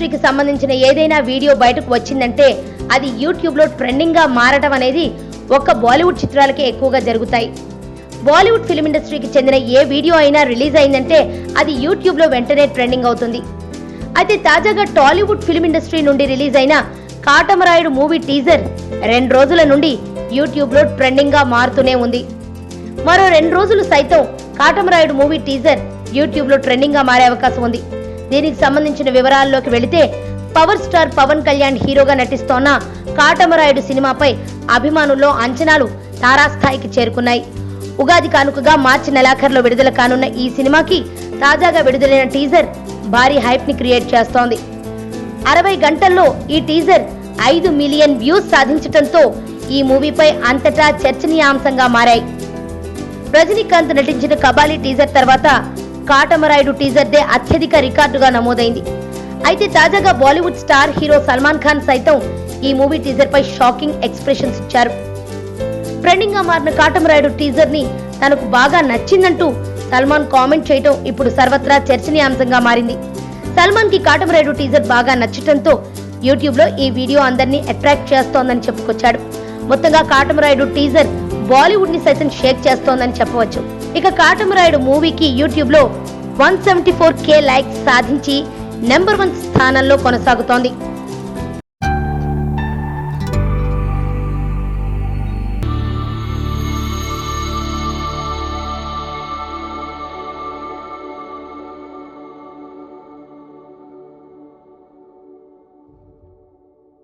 ఇండస్ట్రీకి సంబంధించిన ఏదైనా వీడియో బయటకు వచ్చిందంటే అది యూట్యూబ్లో ట్రెండింగ్గా మారటం అనేది ఒక్క బాలీవుడ్ చిత్రాలకే ఎక్కువగా జరుగుతాయి. బాలీవుడ్ ఫిల్మ్ ఇండస్ట్రీకి చెందిన ఏ వీడియో అయినా రిలీజ్ అయిందంటే అది యూట్యూబ్లో వెంటనే ట్రెండింగ్ అవుతుంది. అయితే తాజాగా టాలీవుడ్ ఫిల్మ్ ఇండస్ట్రీ నుండి రిలీజ్ అయిన కాటమరాయుడు మూవీ టీజర్ 2 రోజుల నుండి యూట్యూబ్లో ట్రెండింగ్గా మారుతూనే ఉంది. మరో 2 రోజులు సైతం కాటమరాయుడు మూవీ టీజర్ యూట్యూబ్లో ట్రెండింగ్గా మారే అవకాశం ఉంది. దీనికి సంబంధించిన వివరాల్లోకి వెళితే పవర్ స్టార్ పవన్ కళ్యాణ్ హీరోగా నటిస్తోన్న కాటమరాయుడు సినిమాపై అభిమానుల్లో అంచనాలు తారాస్థాయికి చేరుకున్నాయి. ఉగాది కానుకగా మార్చి నెలాఖరులో విడుదల కానున్న ఈ సినిమాకి తాజాగా విడుదలైన టీజర్ భారీ హైప్ ని క్రియేట్ చేస్తోంది. 60 గంటల్లో ఈ టీజర్ 5 మిలియన్ వ్యూస్ సాధించడంతో ఈ మూవీపై అంతటా చర్చనీయాంశంగా మారాయి. రజనీకాంత్ నటించిన కబాలీ టీజర్ తర్వాత కాటమరాయుడు టీజర్ దే అత్యధిక రికార్డుగా నమోదైంది. అయితే తాజాగా బాలీవుడ్ స్టార్ హీరో సల్మాన్ ఖాన్ సైతం ఈ మూవీ టీజర్ పై షాకింగ్ ఎక్స్ప్రెషన్స్ ఇచ్చారు. ట్రెండింగ్ గా మారిన కాటమరాయుడు టీజర్ ని తనకు బాగా నచ్చిందంటూ సల్మాన్ కామెంట్ చేయడం ఇప్పుడు సర్వత్రా చర్చనీయాంశంగా మారింది. సల్మాన్ కి కాటమరాయుడు టీజర్ బాగా నచ్చటంతో యూట్యూబ్ లో ఈ వీడియో అందరినీ అట్రాక్ట్ చేస్తోందని చెప్పుకొచ్చాడు. మొత్తంగా కాటమరాయుడు టీజర్ బాలీవుడ్ ని సైతం షేక్ చేస్తోందని చెప్పవచ్చు. ఇక కాటమరాయుడు మూవీకి యూట్యూబ్ లో 174K లైక్స్ సాధించి నెంబర్ 1 స్థానంలో కొనసాగుతోంది.